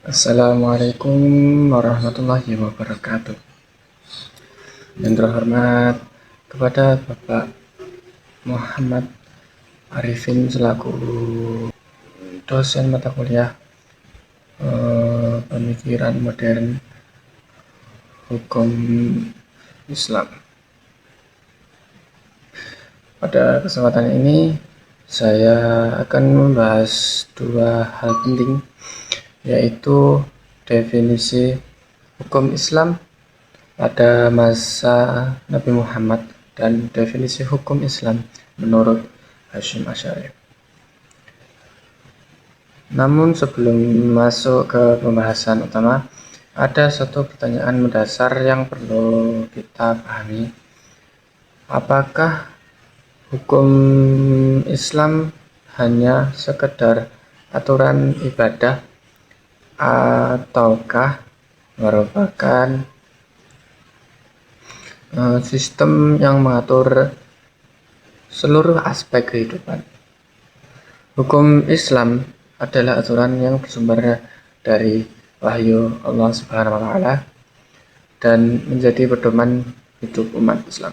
Assalamualaikum warahmatullahi wabarakatuh. Yang terhormat kepada Bapak Muhammad Arifin selaku dosen mata kuliah pemikiran modern hukum Islam. Pada kesempatan ini saya akan membahas dua hal penting, yaitu definisi hukum Islam pada masa Nabi Muhammad dan definisi hukum Islam menurut Hasyim Asy'ari. Namun sebelum masuk ke pembahasan utama, ada satu pertanyaan mendasar yang perlu kita pahami. Apakah hukum Islam hanya sekedar aturan ibadah ataukah merupakan sistem yang mengatur seluruh aspek kehidupan? Hukum Islam adalah aturan yang bersumber dari wahyu Allah Subhanahu wa taala dan menjadi pedoman hidup umat Islam,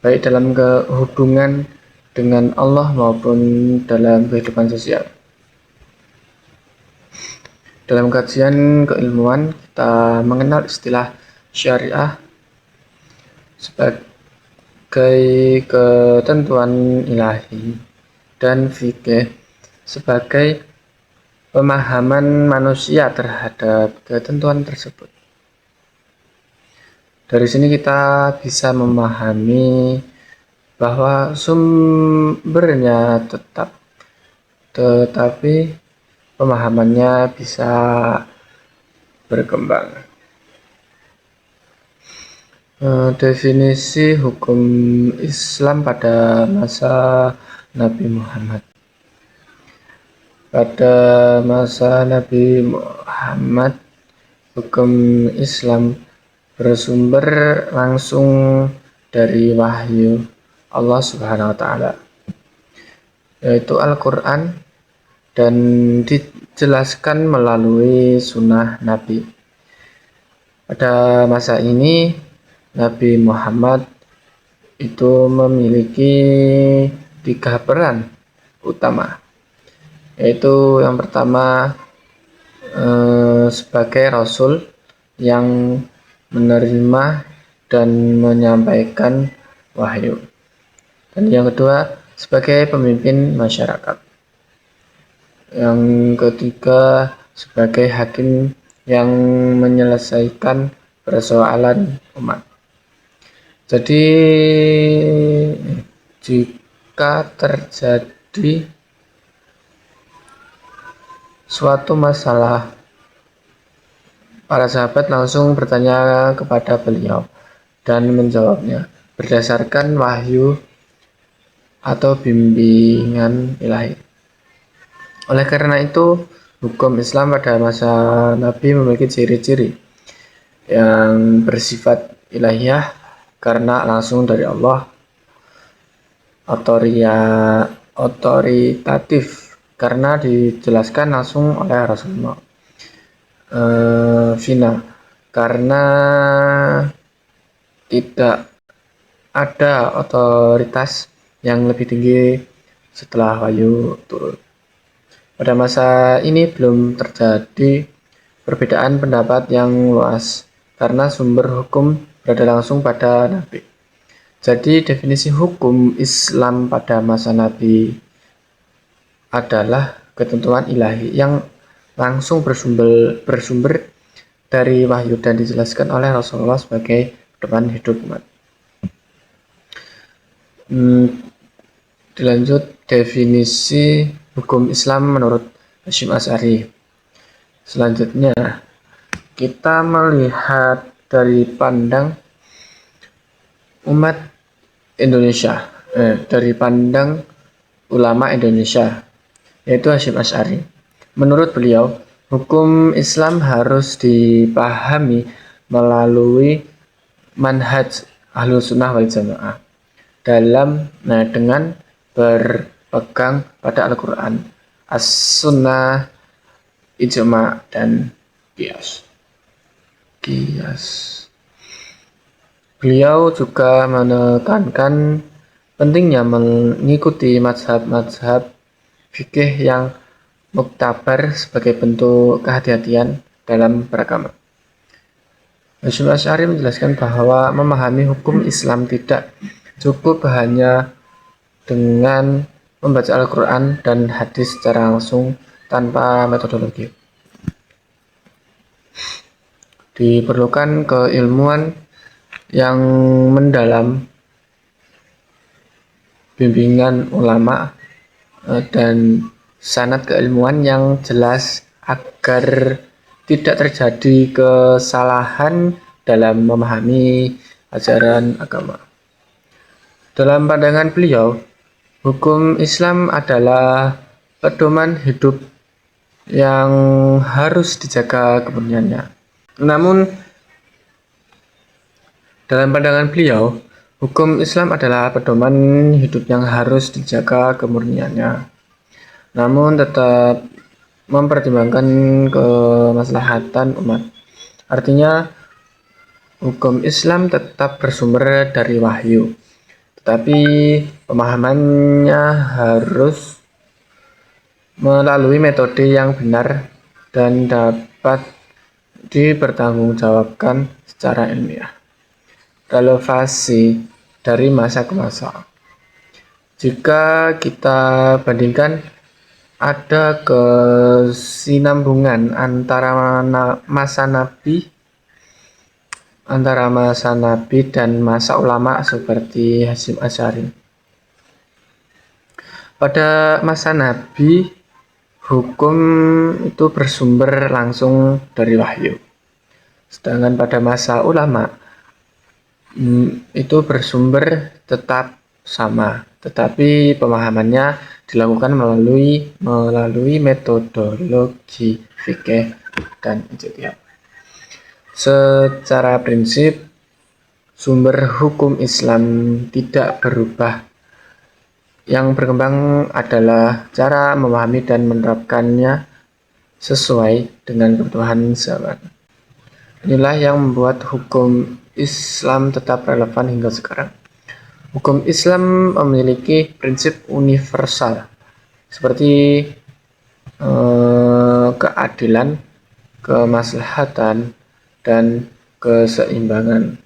baik dalam hubungan dengan Allah maupun dalam kehidupan sosial. Dalam kajian keilmuan, kita mengenal istilah syariah sebagai ketentuan ilahi dan fikih sebagai pemahaman manusia terhadap ketentuan tersebut. Dari sini kita bisa memahami bahwa sumbernya tetap, tetapi pemahamannya bisa berkembang. Definisi hukum Islam pada masa Nabi Muhammad. Pada masa Nabi Muhammad, hukum Islam bersumber langsung dari wahyu Allah Subhanahu wa taala, yaitu Al-Qur'an, dan dijelaskan melalui sunnah Nabi. Pada masa ini Nabi Muhammad itu memiliki 3 peran utama, yaitu yang pertama sebagai Rasul yang menerima dan menyampaikan wahyu, dan yang kedua sebagai pemimpin masyarakat, yang ketiga sebagai hakim yang menyelesaikan persoalan umat. Jadi jika terjadi suatu masalah, para sahabat langsung bertanya kepada beliau dan menjawabnya berdasarkan wahyu atau bimbingan ilahi. Oleh karena itu, hukum Islam pada masa Nabi memiliki ciri-ciri yang bersifat ilahiyah karena langsung dari Allah, otoritatif karena dijelaskan langsung oleh Rasulullah, fina karena tidak ada otoritas yang lebih tinggi setelah wahyu turun. Pada masa ini belum terjadi perbedaan pendapat yang luas karena sumber hukum berada langsung pada Nabi. Jadi definisi hukum Islam pada masa Nabi adalah ketentuan ilahi yang langsung bersumber dari wahyu dan dijelaskan oleh Rasulullah sebagai pedoman hidup umat. Dilanjut definisi hukum Islam menurut Hasyim Asy'ari. Selanjutnya kita melihat dari pandang umat Indonesia, dari pandang ulama Indonesia, yaitu Hasyim Asy'ari. Menurut beliau, hukum Islam harus dipahami melalui manhaj Ahlus Sunnah wal Jamaah dengan berpegang pada Al-Quran, As-Sunnah, ijma, dan kias. Beliau juga menekankan pentingnya mengikuti mazhab-mazhab fikih yang muktabar sebagai bentuk kehati-hatian dalam beragama. Hasyim Asy'ari menjelaskan bahwa memahami hukum Islam tidak cukup hanya dengan membaca Al-Quran dan hadis secara langsung tanpa metodologi. Diperlukan keilmuan yang mendalam, bimbingan ulama, dan sanad keilmuan yang jelas agar tidak terjadi kesalahan dalam memahami ajaran agama. Dalam pandangan beliau, hukum Islam adalah pedoman hidup yang harus dijaga kemurniannya. Namun, dalam pandangan beliau, hukum Islam adalah pedoman hidup yang harus dijaga kemurniannya, namun tetap mempertimbangkan kemaslahatan umat. Artinya, hukum Islam tetap bersumber dari wahyu, tetapi pemahamannya harus melalui metode yang benar dan dapat dipertanggungjawabkan secara ilmiah. Relevansi dari masa ke masa. Jika kita bandingkan, ada kesinambungan antara masa Nabi dan masa ulama seperti Hasyim Asy'ari. Pada masa Nabi, hukum itu bersumber langsung dari wahyu. Sedangkan pada masa ulama, itu bersumber tetap sama, tetapi pemahamannya dilakukan melalui metodologi fikih dan ijtihad. Secara prinsip, sumber hukum Islam tidak berubah. Yang berkembang adalah cara memahami dan menerapkannya sesuai dengan kebutuhan zaman. Inilah yang membuat hukum Islam tetap relevan hingga sekarang. Hukum Islam memiliki prinsip universal seperti keadilan, kemaslahatan, dan keseimbangan.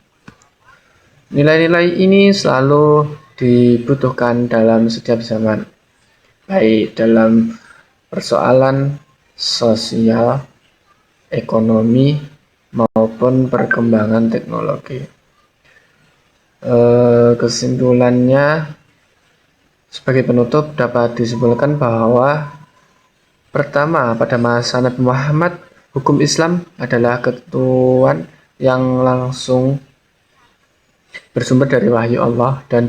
Nilai-nilai ini selalu dibutuhkan dalam setiap zaman, baik dalam persoalan sosial, ekonomi, maupun perkembangan teknologi. Kesimpulannya, sebagai penutup dapat disimpulkan bahwa pertama, pada masa Nabi Muhammad, hukum Islam adalah ketentuan yang langsung bersumber dari wahyu Allah dan